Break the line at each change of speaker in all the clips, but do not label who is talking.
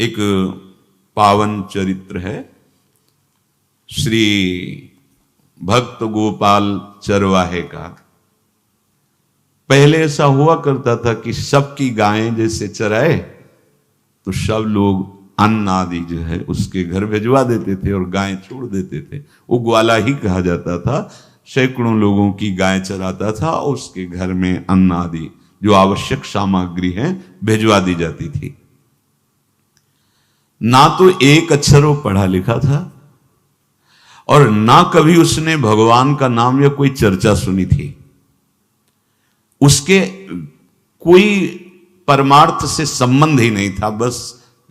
एक पावन चरित्र है श्री भक्त गोपाल चरवाहे का। पहले ऐसा हुआ करता था कि सबकी गायें जैसे चराए तो सब लोग अन्न आदि जो है उसके घर भिजवा देते थे और गायें छोड़ देते थे। वो ग्वाला ही कहा जाता था। सैकड़ों लोगों की गाय चराता था और उसके घर में अन्न आदि जो आवश्यक सामग्री है भिजवा दी जाती थी। ना तो एक अक्षर वो पढ़ा लिखा था और ना कभी उसने भगवान का नाम या कोई चर्चा सुनी थी। उसके कोई परमार्थ से संबंध ही नहीं था। बस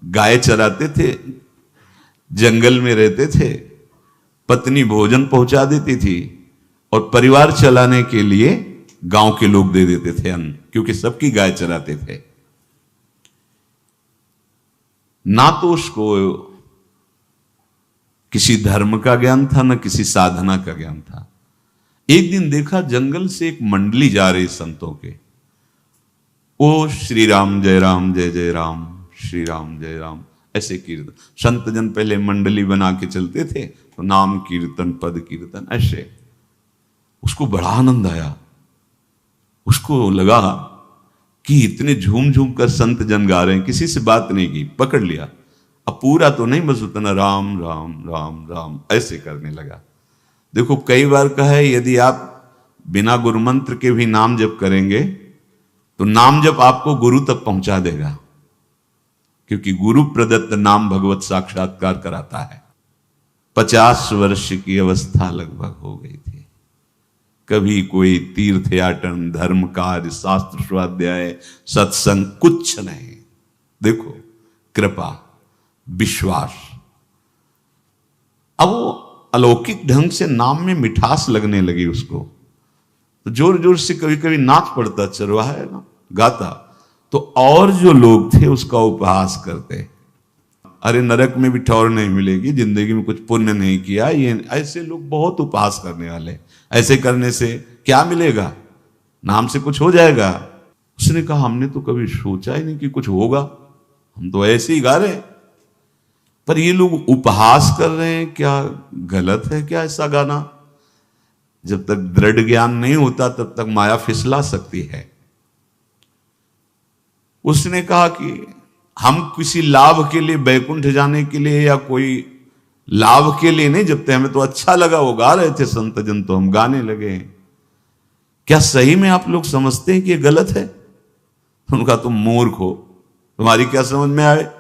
गाय चराते थे, जंगल में रहते थे, पत्नी भोजन पहुंचा देती थी और परिवार चलाने के लिए गांव के लोग दे देते थे अन्न, क्योंकि सबकी गाय चराते थे। ना तो उसको किसी धर्म का ज्ञान था, ना किसी साधना का ज्ञान था। एक दिन देखा जंगल से एक मंडली जा रही संतों के। ओ श्री राम जय राम जय जय राम, श्री राम जय राम, ऐसे कीर्तन। संत जन पहले मंडली बना के चलते थे तो नाम कीर्तन पद कीर्तन ऐसे। उसको बड़ा आनंद आया। उसको लगा कि इतने झूम झूम कर संत जन गा रहे हैं, किसी से बात नहीं की, पकड़ लिया। अब पूरा तो नहीं, बस उतना राम राम राम राम ऐसे करने लगा। देखो कई बार कहा है यदि आप बिना गुरु मंत्र के भी नाम जप करेंगे तो नाम जप आपको गुरु तक पहुंचा देगा, क्योंकि गुरु प्रदत्त नाम भगवत साक्षात्कार कराता है। 50 वर्ष की अवस्था लगभग हो गई थी। कभी कोई तीर्थ याटन, धर्म कार्य, शास्त्र स्वाध्याय, सत्संग कुछ नहीं। देखो कृपा, विश्वास। अब वो अलौकिक ढंग से नाम में मिठास लगने लगी उसको, तो जोर जोर से कभी कभी नाच पड़ता, चरवाहा है ना, गाता, तो और जो लोग थे उसका उपहास करते। अरे नरक में भी ठौर नहीं मिलेगी, जिंदगी में कुछ पुण्य नहीं किया, ये ऐसे लोग बहुत उपहास करने वाले। ऐसे करने से क्या मिलेगा, नाम से कुछ हो जाएगा। उसने कहा हमने तो कभी सोचा ही नहीं कि कुछ होगा, हम तो ऐसे ही गा रहे हैं। पर ये लोग उपहास कर रहे हैं, क्या गलत है क्या ऐसा गाना? जब तक दृढ़ ज्ञान नहीं होता तब तक माया फिसला सकती है। उसने कहा कि हम किसी लाभ के लिए, बैकुंठ जाने के लिए या कोई लाभ के लिए नहीं जपते, हमें तो अच्छा लगा, वो गा रहे थे संत जन तो हम गाने लगे। क्या सही में आप लोग समझते हैं कि ये गलत है? उनका तुम मूर्ख हो, तुम्हारी क्या समझ में आए?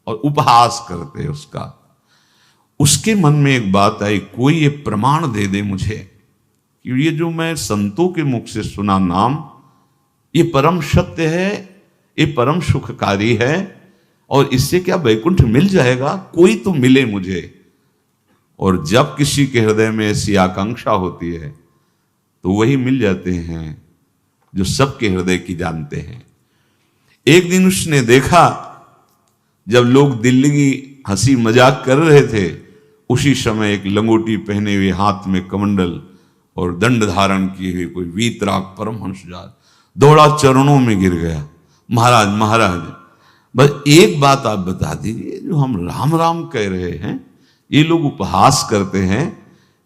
और उपहास करते उसका। उसके मन में एक बात आई, कोई ये प्रमाण दे दे मुझे कि ये जो मैं संतों के मुख से सुना नाम, ये परम सत्य है, ये परम सुखकारी है और इससे क्या वैकुंठ मिल जाएगा? कोई तो मिले मुझे। और जब किसी के हृदय में ऐसी आकांक्षा होती है तो वही मिल जाते हैं जो सबके हृदय की जानते हैं। एक दिन उसने देखा जब लोग दिल्ली की हंसी मजाक कर रहे थे, उसी समय एक लंगोटी पहने हुए, हाथ में कमंडल और दंड धारण किए हुए कोई वीतराग परमहंस दौड़ा, चरणों में गिर गया। महाराज महाराज, बस एक बात आप बता दीजिए, जो हम राम राम कह रहे हैं, ये लोग उपहास करते हैं,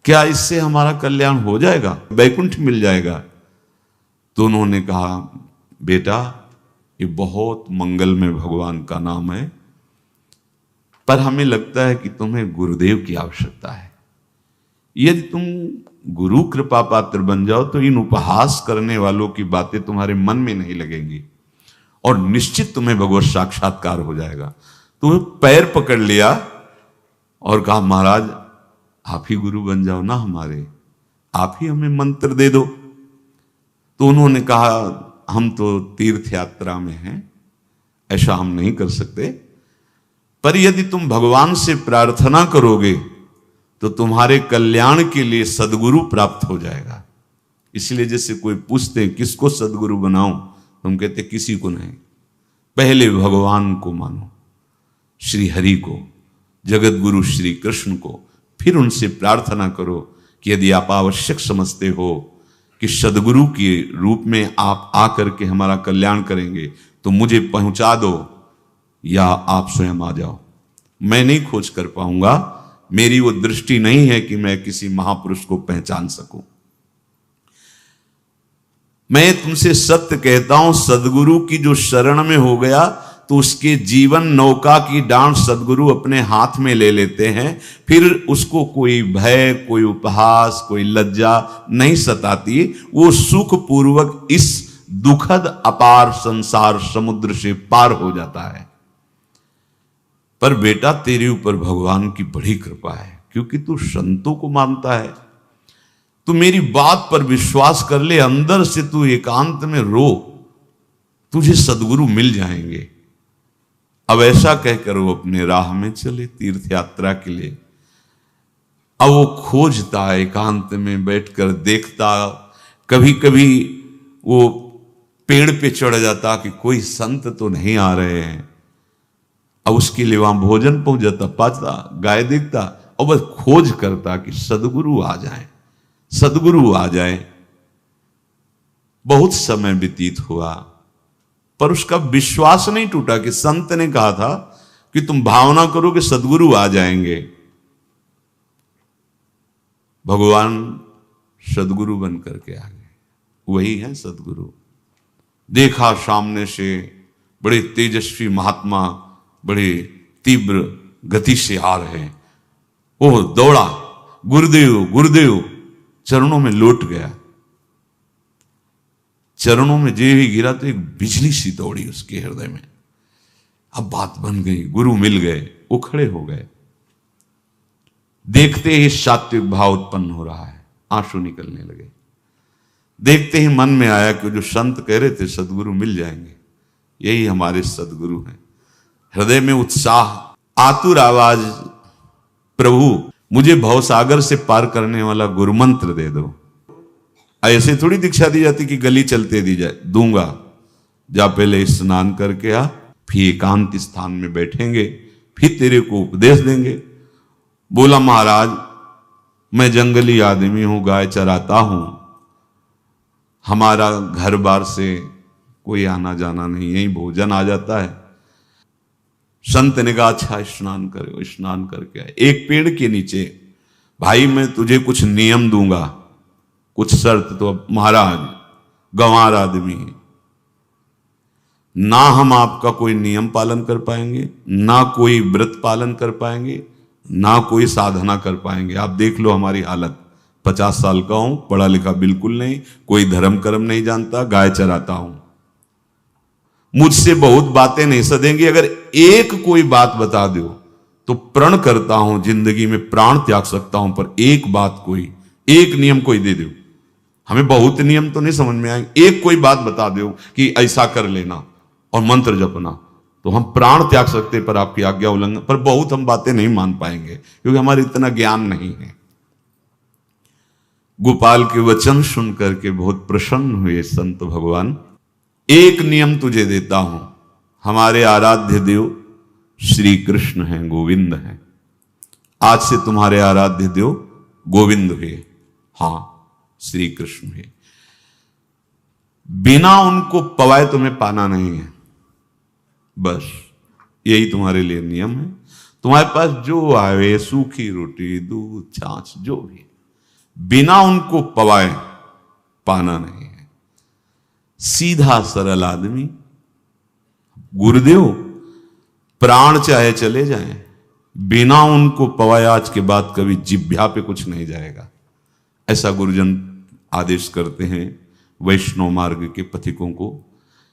क्या इससे हमारा कल्याण हो जाएगा, वैकुंठ मिल जाएगा? तो उन्होंने कहा बेटा ये बहुत मंगल में भगवान का नाम है, पर हमें लगता है कि तुम्हें गुरुदेव की आवश्यकता है। यदि तुम गुरु कृपा पात्र बन जाओ तो इन उपहास करने वालों की बातें तुम्हारे मन में नहीं लगेंगी और निश्चित तुम्हें भगवत साक्षात्कार हो जाएगा। तो पैर पकड़ लिया और कहा महाराज आप ही गुरु बन जाओ ना हमारे, आप ही हमें मंत्र दे दो। तो उन्होंने कहा हम तो तीर्थ यात्रा में हैं, ऐसा हम नहीं कर सकते, पर यदि तुम भगवान से प्रार्थना करोगे तो तुम्हारे कल्याण के लिए सदगुरु प्राप्त हो जाएगा। इसलिए जैसे कोई पूछते किसको सदगुरु बनाऊं, तुम कहते किसी को नहीं, पहले भगवान को मानो, श्री हरि को, जगत गुरु श्री कृष्ण को, फिर उनसे प्रार्थना करो कि यदि आप आवश्यक समझते हो कि सदगुरु के रूप में आप आकर के हमारा कल्याण करेंगे तो मुझे पहुंचा दो, या आप स्वयं आ जाओ। मैं नहीं खोज कर पाऊंगा, मेरी वो दृष्टि नहीं है कि मैं किसी महापुरुष को पहचान सकूं। मैं तुमसे सत्य कहता हूं, सदगुरु की जो शरण में हो गया तो उसके जीवन नौका की डांट सदगुरु अपने हाथ में ले लेते हैं। फिर उसको कोई भय, कोई उपहास, कोई लज्जा नहीं सताती। वो सुख पूर्वक इस दुखद अपार संसार समुद्र से पार हो जाता है। पर बेटा, तेरे ऊपर भगवान की बड़ी कृपा है, क्योंकि तू संतों को मानता है। तू मेरी बात पर विश्वास कर ले, अंदर से तू एकांत में रो, तुझे सदगुरु मिल जाएंगे। अब ऐसा कहकर वो अपने राह में चले तीर्थ यात्रा के लिए। अब वो खोजता, एकांत में बैठकर देखता। कभी कभी वो पेड़ पे चढ़ जाता कि कोई संत तो नहीं आ रहे हैं। अब उसके लिए वहां भोजन पहुंच जाता, पाता, गाय देखता और बस खोज करता कि सदगुरु आ जाए, सदगुरु आ जाए। बहुत समय व्यतीत हुआ, पर उसका विश्वास नहीं टूटा कि संत ने कहा था कि तुम भावना करो कि सदगुरु आ जाएंगे। भगवान सदगुरु बन करके आ गए। वही है सदगुरु। देखा सामने से बड़े तेजस्वी महात्मा बड़े तीव्र गति से आ रहे हैं। वो दौड़ा, गुरुदेव गुरुदेव, चरणों में लौट गया। चरणों में जे ही गिरा तो एक बिजली सी दौड़ी उसके हृदय में। अब बात बन गई, गुरु मिल गए। वो खड़े हो गए। देखते ही सात्विक भाव उत्पन्न हो रहा है, आंसू निकलने लगे। देखते ही मन में आया कि जो संत कह रहे थे सदगुरु मिल जाएंगे, यही हमारे सदगुरु हैं। हृदय में उत्साह, आतुर आवाज, प्रभु मुझे भवसागर से पार करने वाला गुरु मंत्र दे दो। ऐसे थोड़ी दीक्षा दी जाती कि गली चलते दी जाए। दूंगा, जा पहले स्नान करके आ, फिर एकांत स्थान में बैठेंगे, फिर तेरे को उपदेश देंगे। बोला महाराज, मैं जंगली आदमी हूं, गाय चराता हूं, हमारा घर बार से कोई आना जाना नहीं, यही भोजन आ जाता है। संत ने कहा अच्छा स्नान करो। स्नान करके आए। एक पेड़ के नीचे, भाई मैं तुझे कुछ नियम दूंगा, कुछ शर्त। तो महाराज गंवार आदमी है, ना हम आपका कोई नियम पालन कर पाएंगे, ना कोई व्रत पालन कर पाएंगे, ना कोई साधना कर पाएंगे। आप देख लो हमारी हालत। 50 साल का हूं, पढ़ा लिखा बिल्कुल नहीं, कोई धर्म कर्म नहीं जानता, गाय चराता हूं। मुझसे बहुत बातें नहीं सदेंगी, अगर एक कोई बात बता दो तो प्रण करता हूं जिंदगी में प्राण त्याग सकता हूं, पर एक बात, कोई एक नियम कोई दे दो। हमें बहुत नियम तो नहीं समझ में आएंगे, एक कोई बात बता दो कि ऐसा कर लेना और मंत्र जपना, तो हम प्राण त्याग सकते, पर आपकी आज्ञा उल्लंघन, पर बहुत हम बातें नहीं मान पाएंगे क्योंकि हमारे इतना ज्ञान नहीं है। गोपाल के वचन सुन करके बहुत प्रसन्न हुए संत भगवान। एक नियम तुझे देता हूं, हमारे आराध्य देव श्री कृष्ण हैं, गोविंद हैं। आज से तुम्हारे आराध्य देव गोविंद हुए, हां श्री कृष्ण हुए। बिना उनको पवाए तुम्हें पाना नहीं है, बस यही तुम्हारे लिए नियम है। तुम्हारे पास जो आवे, सूखी रोटी, दूध, छाछ, जो भी, बिना उनको पवाए पाना नहीं है। सीधा सरल आदमी। गुरुदेव प्राण चाहे चले जाएं, बिना उनको पवाए आज के बाद कभी जिह्वा पे कुछ नहीं जाएगा। ऐसा गुरुजन आदेश करते हैं वैष्णव मार्ग के पथिकों को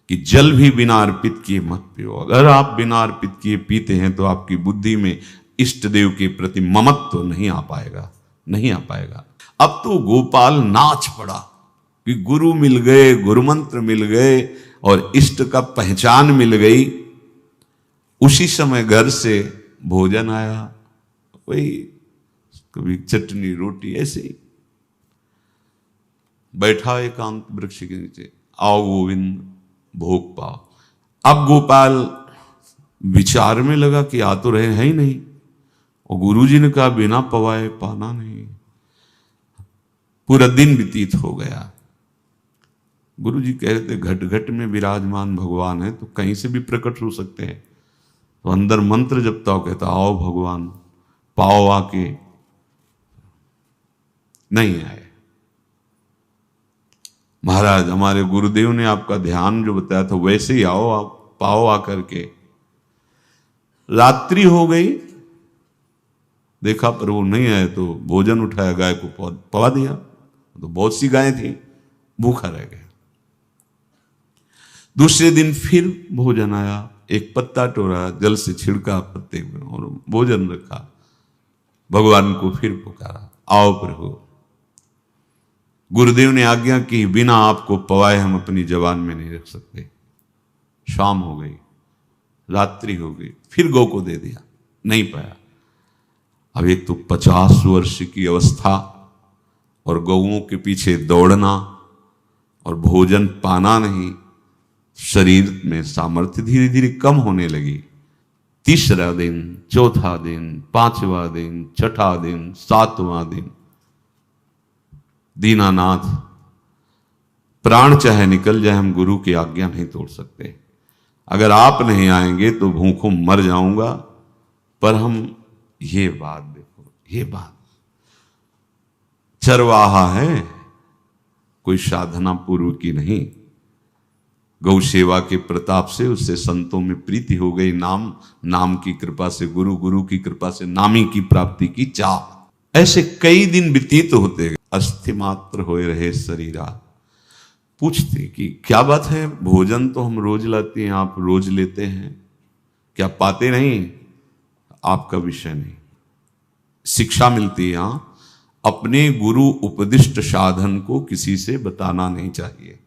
कि जल भी बिना अर्पित किए मत पियो। अगर आप बिना अर्पित किए पीते हैं तो आपकी बुद्धि में इष्ट देव के प्रति ममत्व तो नहीं आ पाएगा, नहीं आ पाएगा। अब तो गोपाल नाच पड़ा कि गुरु मिल गए, गुरु मंत्र मिल गए और इष्ट का पहचान मिल गई। उसी समय घर से भोजन आया, वही कभी चटनी रोटी, ऐसे ही बैठा एकांत वृक्ष के नीचे। आओ गोविंद, भोग पाओ। अब गोपाल विचार में लगा कि आ तो रहे हैं ही नहीं, और गुरुजी ने कहा बिना पवाए पाना नहीं। पूरा दिन व्यतीत हो गया। गुरुजी कह रहे थे घट घट में विराजमान भगवान है तो कहीं से भी प्रकट हो सकते हैं, तो अंदर मंत्र जपता हो, कहता आओ भगवान, पाओ आके, नहीं आए। महाराज हमारे गुरुदेव ने आपका ध्यान जो बताया था वैसे ही आओ, आप पाओ आकर के। रात्रि हो गई, देखा पर वो नहीं आए, तो भोजन उठाया, गाय को पवा दिया। तो बहुत सी गायें थी, भूखा रह गया। दूसरे दिन फिर भोजन आया, एक पत्ता टोरा, जल से छिड़का पत्ते में और भोजन रखा। भगवान को फिर पुकारा, आओ प्रभु। गुरुदेव ने आज्ञा की, बिना आपको पवाए हम अपनी जबान में नहीं रख सकते। शाम हो गई, रात्रि हो गई, फिर गौ को दे दिया, नहीं पाया। अब एक तो 50 वर्ष की अवस्था और गौओं के पीछे दौड़ना और भोजन पाना नहीं, शरीर में सामर्थ्य धीरे धीरे कम होने लगी। तीसरा दिन, चौथा दिन, पांचवा दिन, छठा दिन, सातवां दिन, दीनानाथ प्राण चाहे निकल जाए, हम गुरु की आज्ञा नहीं तोड़ सकते। अगर आप नहीं आएंगे तो भूखों मर जाऊंगा। पर हम ये बात देखो, ये बात चरवाहा है, कोई साधना पूर्व की नहीं। गौ सेवा के प्रताप से उससे संतों में प्रीति हो गई, नाम की कृपा से गुरु, गुरु की कृपा से नामी की प्राप्ति की चाह। ऐसे कई दिन व्यतीत होते गए। अस्थि मात्र होए रहे शरीरा। पूछते कि क्या बात है, भोजन तो हम रोज लाते हैं, आप रोज लेते हैं, क्या पाते नहीं? आपका विषय नहीं। शिक्षा मिलती है यहां, अपने गुरु उपदिष्ट साधन को किसी से बताना नहीं चाहिए।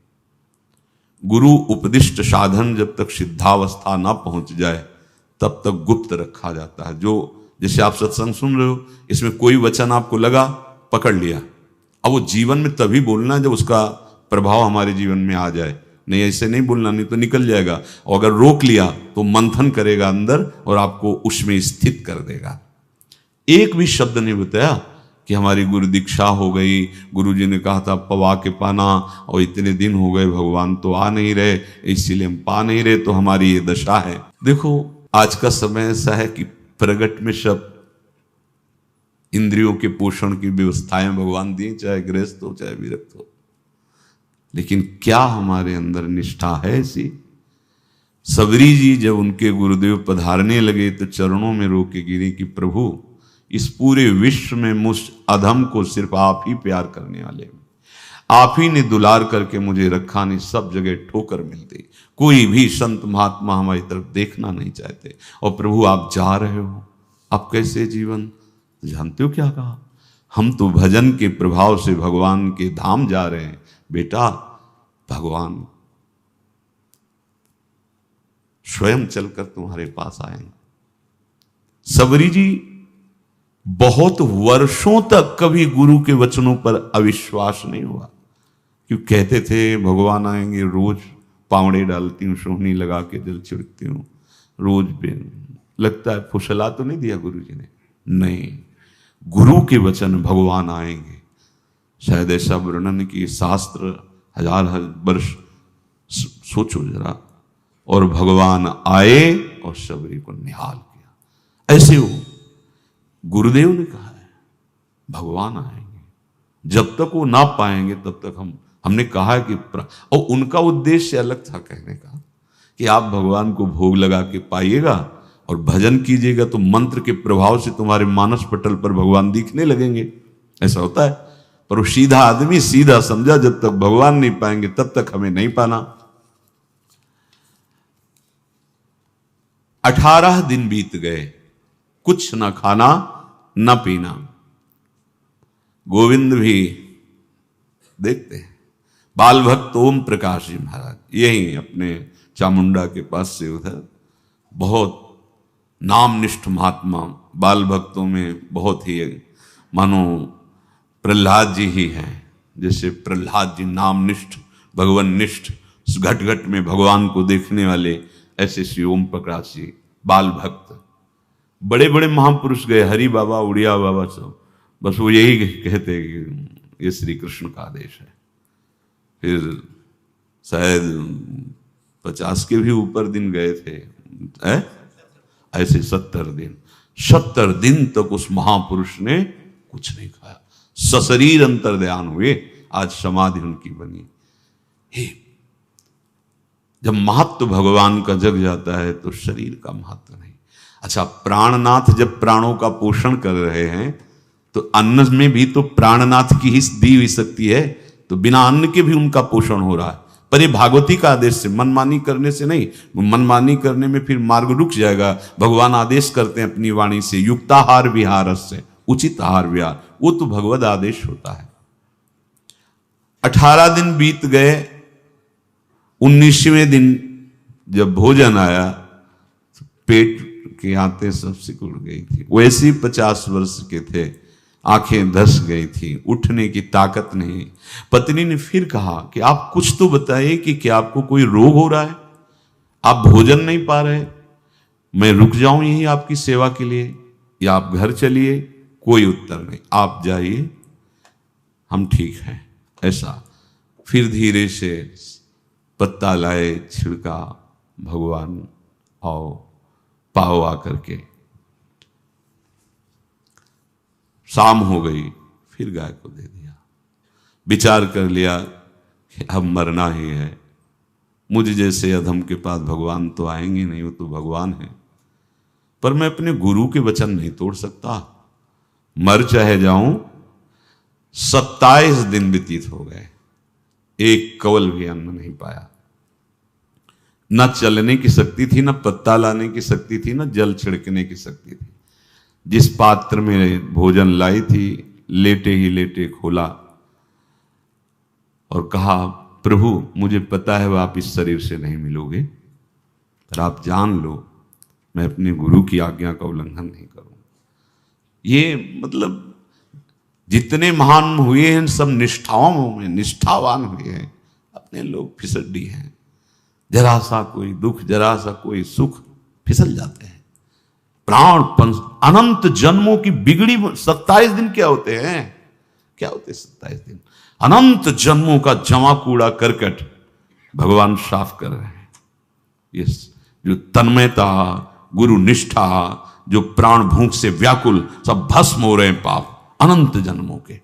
गुरु उपदिष्ट साधन जब तक सिद्धावस्था ना पहुंच जाए तब तक गुप्त रखा जाता है। जो जैसे आप सत्संग सुन रहे हो, इसमें कोई वचन आपको लगा, पकड़ लिया, अब वो जीवन में तभी बोलना जब उसका प्रभाव हमारे जीवन में आ जाए। नहीं ऐसे नहीं बोलना, नहीं तो निकल जाएगा। और अगर रोक लिया तो मंथन करेगा अंदर और आपको उसमें स्थित कर देगा। एक भी शब्द नहीं बताया कि हमारी गुरु दीक्षा हो गई, गुरु जी ने कहा था पवा के पाना, और इतने दिन हो गए भगवान तो आ नहीं रहे, इसीलिए हम पा नहीं रहे, तो हमारी ये दशा है। देखो आज का समय ऐसा है कि प्रगट में सब इंद्रियों के पोषण की व्यवस्थाएं भगवान दी, चाहे गृहस्थ हो चाहे विरक्त हो, लेकिन क्या हमारे अंदर निष्ठा है ऐसी? सबरी जी जब उनके गुरुदेव पधारने लगे तो चरणों में रो के गिरे कि प्रभु, इस पूरे विश्व में मुझ अधम को सिर्फ आप ही प्यार करने वाले हैं, आप ही ने दुलार करके मुझे रखा, नहीं सब जगह ठोकर मिलती, कोई भी संत महात्मा हमारी तरफ देखना नहीं चाहते, और प्रभु आप जा रहे हो, आप कैसे जीवन? जानते हो क्या कहा? हम तो भजन के प्रभाव से भगवान के धाम जा रहे हैं बेटा, भगवान स्वयं चलकर तुम्हारे पास आएंगे। सबरी जी बहुत वर्षों तक कभी गुरु के वचनों पर अविश्वास नहीं हुआ, क्यों कहते थे भगवान आएंगे, रोज पावड़े डालती हूँ, सोहनी लगा के जल छिड़कती हूँ, रोज लगता है फुसला तो नहीं दिया गुरु जी ने? नहीं, गुरु के वचन भगवान आएंगे। शायद ऐसा वर्णन कि शास्त्र हजार वर्ष सोचो जरा, और भगवान आए और सबरी को निहाल किया। ऐसे हो गुरुदेव ने कहा है भगवान आएंगे, जब तक वो ना पाएंगे तब तक हमने कहा है कि और उनका उद्देश्य अलग था कहने का कि आप भगवान को भोग लगा के पाइएगा और भजन कीजिएगा तो मंत्र के प्रभाव से तुम्हारे मानस पटल पर भगवान दिखने लगेंगे। ऐसा होता है, पर वो सीधा आदमी सीधा समझा, जब तक भगवान नहीं पाएंगे तब तक हमें नहीं पाना। 18 दिन बीत गए, कुछ ना खाना ना पीना। गोविंद भी देखते हैं, बाल भक्त ओम प्रकाश जी महाराज यही अपने चामुंडा के पास से उधर, बहुत नामनिष्ठ महात्मा, बाल भक्तों में बहुत ही मानो प्रहलाद जी ही हैं। जैसे प्रहलाद जी नामनिष्ठ भगवान निष्ठ, घट घट में भगवान को देखने वाले, ऐसे श्री ओम प्रकाश जी बाल भक्त। बड़े बड़े महापुरुष गए, हरि बाबा, उड़िया बाबा, सब बस वो यही कहते कि ये श्री कृष्ण का आदेश है। फिर शायद 50 के भी ऊपर दिन गए थे, ऐसे 70 दिन तक उस महापुरुष ने कुछ नहीं खाया, सशरीर अंतर्ध्यान हुए। आज समाधि उनकी बनी। हे, जब महत्व भगवान का जग जाता है तो शरीर का महत्व नहीं। अच्छा, प्राणनाथ जब प्राणों का पोषण कर रहे हैं तो अन्न में भी तो प्राणनाथ की ही दी हुई शक्ति है, तो बिना अन्न के भी उनका पोषण हो रहा है। पर ये भागवती का आदेश से, मनमानी करने से नहीं। मनमानी करने में फिर मार्ग रुक जाएगा। भगवान आदेश करते हैं अपनी वाणी से, युक्ताहार विहार से, उचित आहार विहार, वो तो भगवद आदेश होता है। 18 दिन बीत गए, 19वें दिन जब भोजन आया तो पेट की आंतें सब सिकुड़ गई थी। वैसे ही 50 वर्ष के थे, आंखें धस गई थी, उठने की ताकत नहीं। पत्नी ने फिर कहा कि आप कुछ तो बताइए कि क्या आपको कोई रोग हो रहा है, आप भोजन नहीं पा रहे, मैं रुक जाऊं यही आपकी सेवा के लिए, या आप घर चलिए। कोई उत्तर नहीं, आप जाइए, हम ठीक हैं। ऐसा फिर धीरे से पत्ता लाए, छिड़का भगवान, आओ पाओ आकर के। शाम हो गई, फिर गाय को दे दिया। विचार कर लिया कि अब मरना ही है, मुझ जैसे अधम के पास भगवान तो आएंगे नहीं, वो तो भगवान है, पर मैं अपने गुरु के वचन नहीं तोड़ सकता, मर चाहे जाऊं। 27 दिन व्यतीत हो गए, एक कवल भी अन्न नहीं पाया। न चलने की शक्ति थी, न पत्ता लाने की शक्ति थी, न जल छिड़कने की शक्ति थी। जिस पात्र में भोजन लाई थी, लेटे ही लेटे खोला और कहा, प्रभु मुझे पता है आप इस शरीर से नहीं मिलोगे, पर आप जान लो मैं अपने गुरु की आज्ञा का उल्लंघन नहीं करूंगा। ये मतलब जितने महान हुए हैं सब निष्ठाओं में निष्ठावान हुए हैं, अपने लोग फिसड्डी हैं। जरा सा कोई दुख, जरा सा कोई सुख, फिसल जाते हैं। प्राण अनंत जन्मों की बिगड़ी 27 दिन क्या होते हैं, क्या होते 27 दिन? अनंत जन्मों का जमा कूड़ा करकट भगवान साफ कर रहे हैं। ये जो तन्मयता, गुरु निष्ठा, जो प्राण भूख से व्याकुल, सब भस्म हो रहे हैं पाप अनंत जन्मों के।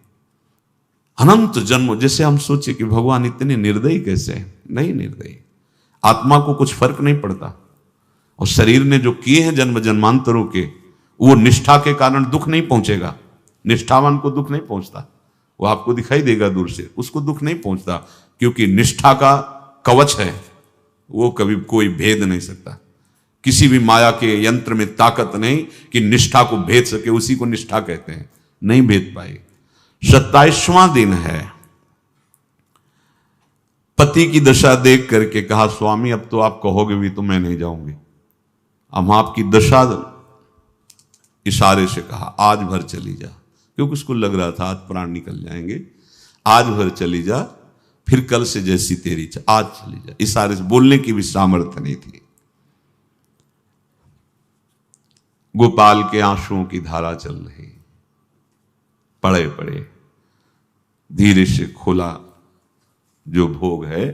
अनंत जन्मों, जैसे हम सोचे कि भगवान इतने निर्दयी कैसे हैं? नहीं निर्दयी, आत्मा को कुछ फर्क नहीं पड़ता। और शरीर ने जो किए हैं जन्म जन्मांतरों के, वो निष्ठा के कारण दुख नहीं पहुंचेगा। निष्ठावान को दुख नहीं पहुंचता, वो आपको दिखाई देगा दूर से, उसको दुख नहीं पहुंचता, क्योंकि निष्ठा का कवच है, वो कभी कोई भेद नहीं सकता। किसी भी माया के यंत्र में ताकत नहीं कि निष्ठा को भेद सके, उसी को निष्ठा कहते हैं, नहीं भेद पाई। 27वां दिन है, पति की दशा देख करके कहा, स्वामी अब तो आप कहोगे भी तो मैं नहीं जाऊंगी, अब आपकी दशा, इशारे से कहा आज भर चली जा, क्योंकि उसको लग रहा था आज प्राण निकल जाएंगे। आज भर चली जा, फिर कल से जैसी तेरी आज चली जा। इशारे से, बोलने की भी सामर्थ्य नहीं थी। गोपाल के आंसुओं की धारा चल रही, पड़े पड़े धीरे से खोला जो भोग है,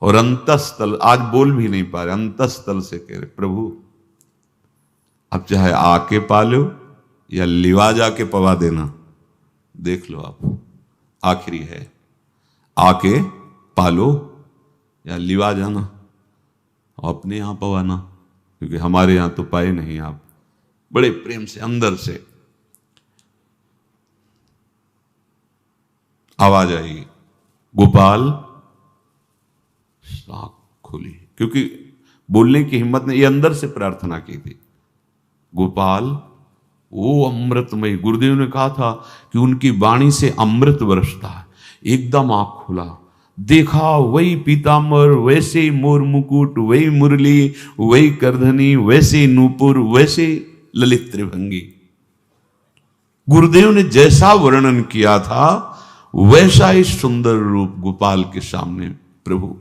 और अंतस्थल, आज बोल भी नहीं पा रहे, अंतस्थल से कह रहे, प्रभु अब चाहे आके पालो या लिवा जाके पवा देना, देख लो आप, आखिरी है, आके पालो या लिवा जाना और अपने यहां पवाना, क्योंकि हमारे यहां तो पाए नहीं आप। बड़े प्रेम से अंदर से आवाज आई, गोपाल। आंख खुली, क्योंकि बोलने की हिम्मत ने, ये अंदर से प्रार्थना की थी, गोपाल वो अमृतमय। गुरुदेव ने कहा था कि उनकी वाणी से अमृत बरसता है। एकदम आंख खुला, देखा वही पीतांबर, वैसे ही मोर मुकुट, वही मुरली, वही करधनी, वैसे नूपुर, वैसे ललित त्रिभंगी। गुरुदेव ने जैसा वर्णन किया था वैसा ही सुंदर रूप गोपाल के सामने। प्रभु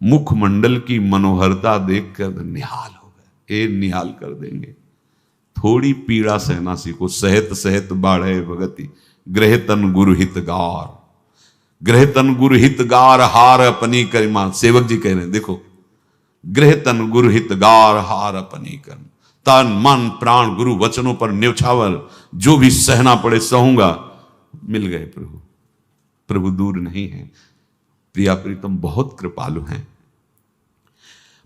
मुखमंडल की मनोहरता देखकर निहाल हो गए। ए निहाल कर देंगे, थोड़ी पीड़ा सहना सीखो। सहत सहत बाढ़े भगति, ग्रह तन गुरु हितगार, ग्रह तन गुरु हितगार, हार अपनी करिमा। सेवक जी कह रहे हैं, देखो गृह तन गुरु हित गार हार अपनी कर्म, तन मन प्राण गुरु वचनों पर न्यौछावर, जो भी सहना पड़े सहूंगा। मिल गए प्रभु, प्रभु दूर नहीं है। प्रिया प्रीतम बहुत कृपालु हैं।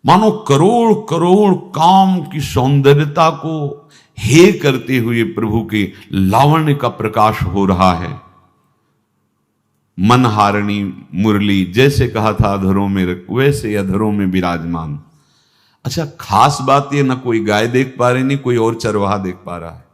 मानो करोड़ करोड़ काम की सौंदर्यता को हे करते हुए प्रभु के लावण्य का प्रकाश हो रहा है। मनहारिणी मुरली, जैसे कहा था अधरों में वैसे अधरों में विराजमान। अच्छा, खास बात ये, ना कोई गाय देख पा रहे, नहीं कोई और चरवाहा देख पा रहा है।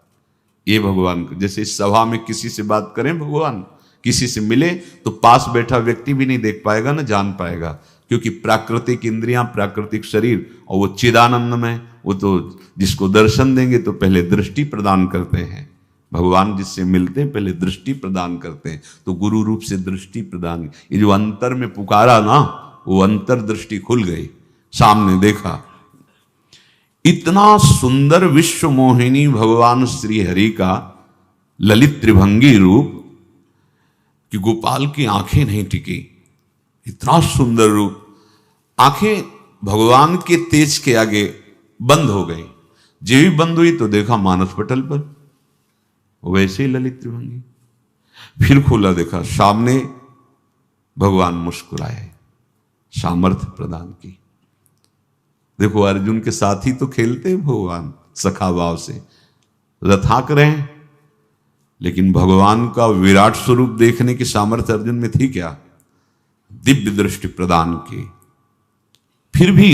ये भगवान, जैसे इस सभा में किसी से बात करें भगवान, किसी से मिले तो पास बैठा व्यक्ति भी नहीं देख पाएगा, ना जान पाएगा, क्योंकि प्राकृतिक इंद्रियां, प्राकृतिक शरीर, और वो चिदानंद में, वो तो जिसको दर्शन देंगे तो पहले दृष्टि प्रदान करते हैं। भगवान जिससे मिलते हैं पहले दृष्टि प्रदान करते हैं, तो गुरु रूप से दृष्टि प्रदान। ये जो अंतर में पुकारा ना, वो अंतर दृष्टि खुल गई, सामने देखा। इतना सुंदर विश्व मोहिनी भगवान श्री हरि का ललित त्रिभंगी रूप कि गोपाल की आंखें नहीं टिकी। इतना सुंदर रूप, आंखें भगवान के तेज के आगे बंद हो गई। जो भी बंद हुई तो देखा मानस पटल पर वैसे ही ललित त्रिभंगी। फिर खोला, देखा सामने भगवान मुस्कुराए, सामर्थ्य प्रदान की। देखो अर्जुन के साथ ही तो खेलते हैं भगवान सखा भाव से, रथाक रहे हैं, लेकिन भगवान का विराट स्वरूप देखने की सामर्थ्य अर्जुन में थी क्या? दिव्य दृष्टि प्रदान की। फिर भी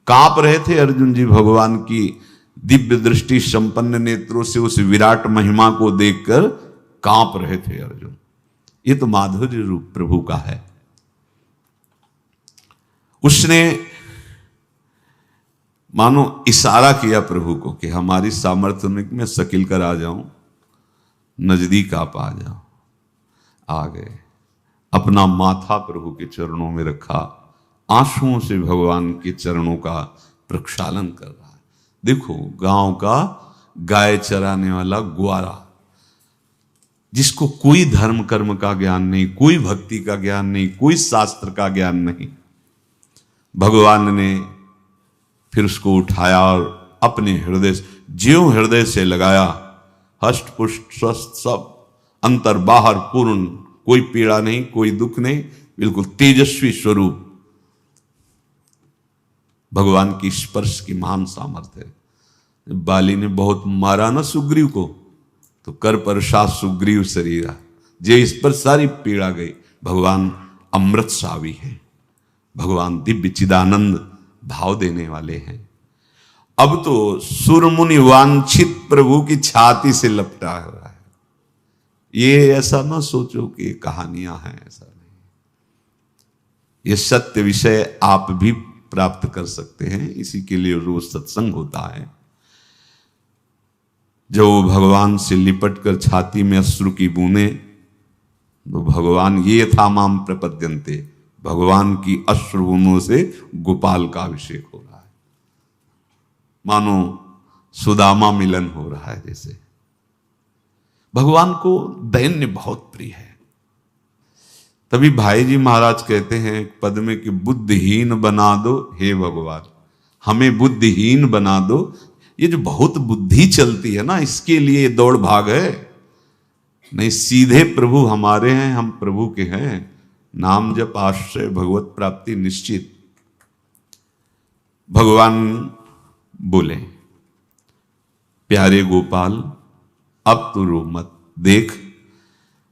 कांप रहे थे अर्जुन जी भगवान की दिव्य दृष्टि संपन्न नेत्रों से उस विराट महिमा को देखकर कांप रहे थे अर्जुन। ये तो माधुर्य रूप प्रभु का है। उसने मानो इशारा किया प्रभु को कि हमारी सामर्थ्य में मैं सकिल कर आ जाऊं, नजदीक आप आ जाओ। आ गए, अपना माथा प्रभु के चरणों में रखा, आंसुओं से भगवान के चरणों का प्रक्षालन कर रहा है। देखो गांव का गाय चराने वाला ग्वारा, जिसको कोई धर्म कर्म का ज्ञान नहीं, कोई भक्ति का ज्ञान नहीं, कोई शास्त्र का ज्ञान नहीं, भगवान ने फिर उसको उठाया और अपने हृदय से, ज्यों हृदय से लगाया, हष्ट पुष्ट स्वस्थ सब, अंतर बाहर पूर्ण, कोई पीड़ा नहीं, कोई दुख नहीं, बिल्कुल तेजस्वी स्वरूप। भगवान की स्पर्श की महान सामर्थ्य है। बाली ने बहुत मारा ना सुग्रीव को, तो कर प्रसाद सुग्रीव शरीरा, जे इस पर सारी पीड़ा गई। भगवान अमृत सावी है, भगवान दिव्य चिदानंद भाव देने वाले हैं। अब तो सुरमुनि वांछित प्रभु की छाती से लपटा हुआ है। ये ऐसा ना सोचो कि ये कहानियां हैं, ऐसा नहीं। ये सत्य विषय आप भी प्राप्त कर सकते हैं, इसी के लिए रोज सत्संग होता है। जब वो भगवान से लिपट कर छाती में अश्रु की बूंदे, तो भगवान ये था माम प्रपद्यन्ते, भगवान की अश्रु बूंदों से गोपाल का अभिषेक हो रहा है। मानो सुदामा मिलन हो रहा है जैसे। भगवान को दैन्य बहुत प्रिय है। तभी भाई जी महाराज कहते हैं पद में कि बुद्धिहीन बना दो हे भगवान, हमें बुद्धिहीन बना दो। ये जो बहुत बुद्धि चलती है ना, इसके लिए दौड़ भाग है। नहीं, सीधे प्रभु हमारे हैं, हम प्रभु के हैं। नाम जप आश्रय भगवत प्राप्ति निश्चित। भगवान बोले, प्यारे गोपाल अब तो रो मत, देख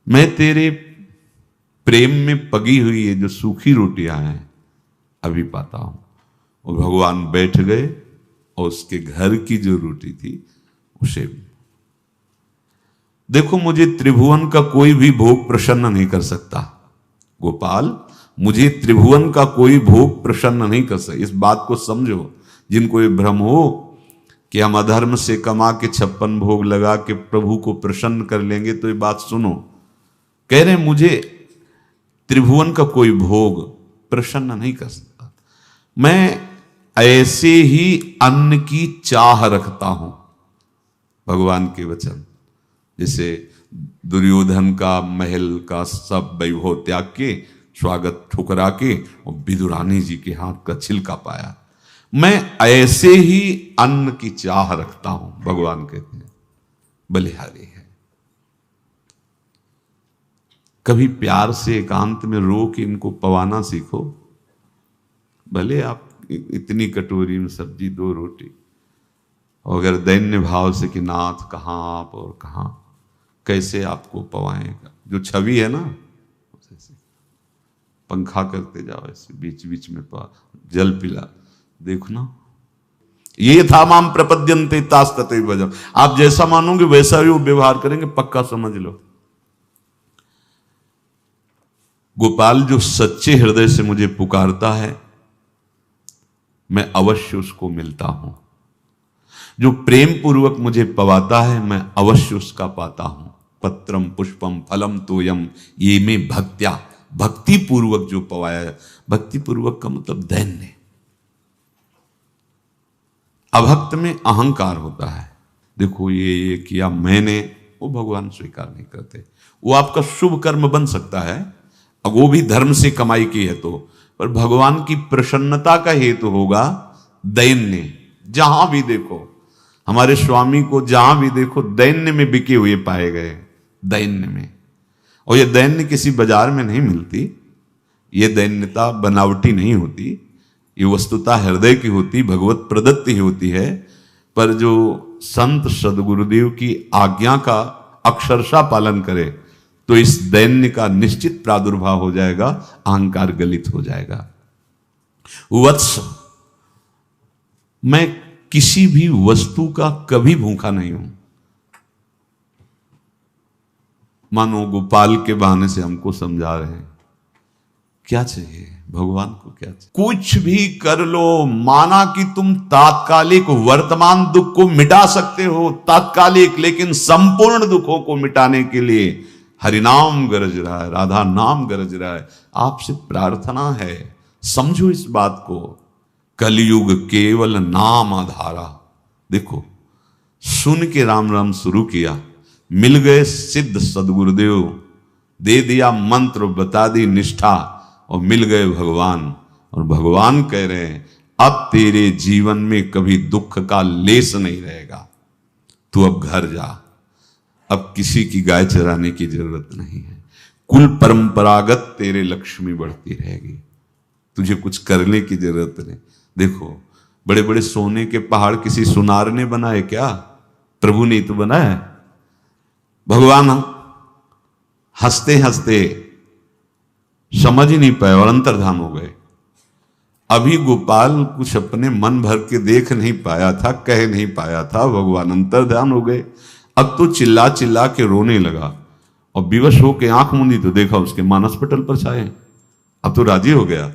मैं तेरे प्रेम में पगी हुई ये जो सूखी रोटियां हैं अभी पाता हूं। और भगवान बैठ गए और उसके घर की जो रोटी थी उसे, देखो मुझे त्रिभुवन का कोई भी भोग प्रसन्न नहीं कर सकता गोपाल, मुझे त्रिभुवन का कोई भोग प्रसन्न नहीं कर सकता। इस बात को समझो। जिनको ये भ्रम हो कि हम अधर्म से कमा के 56 भोग लगा के प्रभु को प्रसन्न कर लेंगे, तो ये बात सुनो। कह रहे मुझे त्रिभुवन का कोई भोग प्रसन्न नहीं कर सकता, मैं ऐसे ही अन्न की चाह रखता हूं। भगवान के वचन, जैसे दुर्योधन का महल का सब वैभव त्याग के, स्वागत ठुकरा के और विदुरानी जी के हाथ का छिलका पाया। मैं ऐसे ही अन्न की चाह रखता हूं, भगवान कहते हैं, बलिहारी है। कभी प्यार से एकांत में रो के इनको पवाना सीखो। भले आप इतनी कटोरी में सब्जी, 2 रोटी, और अगर दैन्य भाव से कि नाथ कहां आप और कहां, कैसे आपको पवाएगा, जो छवि है ना, पंखा करते जाओ ऐसे बीच बीच में जल पिला, देखो ना, ये था माम प्रपद्यन्ते तास्तते भजम। आप जैसा मानोगे वैसा ही वो व्यवहार करेंगे, पक्का समझ लो। गोपाल जो सच्चे हृदय से मुझे पुकारता है, मैं अवश्य उसको मिलता हूं। जो प्रेम पूर्वक मुझे पवाता है, मैं अवश्य उसका पाता हूं। पत्रम पुष्पम फलम तोयम ये में भक्त्या, भक्ति पूर्वक जो पवाया। भक्ति पूर्वक का मतलब दैन्य। अभक्त में अहंकार होता है, देखो ये किया मैंने, वो भगवान स्वीकार नहीं करते। वो आपका शुभ कर्म बन सकता है, अब वो भी धर्म से कमाई की है तो, पर भगवान की प्रसन्नता का हेतु होगा दैन्य। जहां भी देखो, हमारे स्वामी को जहां भी देखो दैन्य में बिके हुए पाए गए, दैन्य में। और ये दैन्य किसी बाजार में नहीं मिलती, ये दैन्यता बनावटी नहीं होती, ये वस्तुतः हृदय की होती, भगवत प्रदत्त ही होती है। पर जो संत सदगुरुदेव की आज्ञा का अक्षरशः पालन करे तो इस दैन्य का निश्चित प्रादुर्भाव हो जाएगा, अहंकार गलित हो जाएगा। वत्स, मैं किसी भी वस्तु का कभी भूखा नहीं हूं। मानो गोपाल के बहाने से हमको समझा रहे हैं, क्या चाहिए भगवान को, क्या चाहिए? कुछ भी कर लो, माना कि तुम तात्कालिक वर्तमान दुख को मिटा सकते हो, तात्कालिक, लेकिन संपूर्ण दुखों को मिटाने के लिए हरिनाम गरज रहा है, राधा नाम गरज रहा है। आपसे प्रार्थना है, समझो इस बात को। कलयुग केवल नाम आधारा। देखो, सुन के राम राम शुरू किया, मिल गए सिद्ध सदगुरुदेव, दे दिया मंत्र, बता दी निष्ठा, और मिल गए भगवान। और भगवान कह रहे हैं, अब तेरे जीवन में कभी दुख का लेस नहीं रहेगा, तू अब घर जा, अब किसी की गाय चराने की जरूरत नहीं है, कुल परंपरागत तेरे लक्ष्मी बढ़ती रहेगी, तुझे कुछ करने की जरूरत नहीं। देखो, बड़े बड़े सोने के पहाड़ किसी सुनार ने बनाए क्या? प्रभु ने तो बनाया। भगवान हंसते हंसते समझ ही नहीं पाए और अंतर्धान हो गए। अभी गोपाल कुछ अपने मन भर के देख नहीं पाया था, कह नहीं पाया था, भगवान अंतर्धान हो गए। अब तो चिल्ला चिल्ला के रोने लगा और विवश होके आंख मूंदी तो देखा उसके मानस पटल पर छाए। अब तो राजी हो गया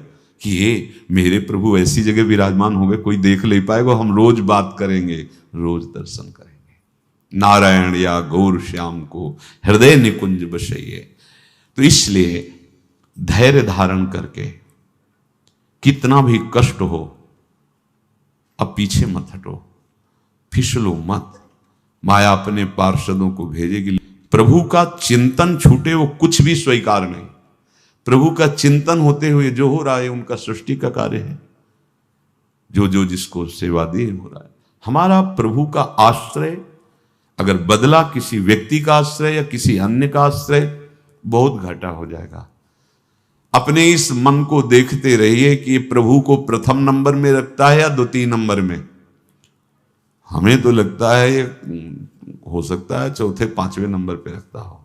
कि ये मेरे प्रभु ऐसी जगह विराजमान हो गए, कोई देख नहीं पाएगा, हम रोज बात करेंगे, रोज दर्शन करेंगे। नारायण या गौर श्याम को हृदय निकुंज बसइए। तो इसलिए धैर्य धारण करके, कितना भी कष्ट हो, अब पीछे मत हटो, फिसलो मत। माया अपने पार्षदों को भेजेगी। प्रभु का चिंतन छूटे वो कुछ भी स्वीकार नहीं। प्रभु का चिंतन होते हुए जो हो रहा है उनका सृष्टि का कार्य है, जो जो जिसको सेवा दी हो रहा है। हमारा प्रभु का आश्रय अगर बदला किसी व्यक्ति का आश्रय या किसी अन्य का आश्रय, बहुत घाटा हो जाएगा। अपने इस मन को देखते रहिए कि प्रभु को प्रथम नंबर में रखता है या द्वितीय नंबर में। हमें तो लगता है हो सकता है चौथे पांचवें नंबर पे रखता हो।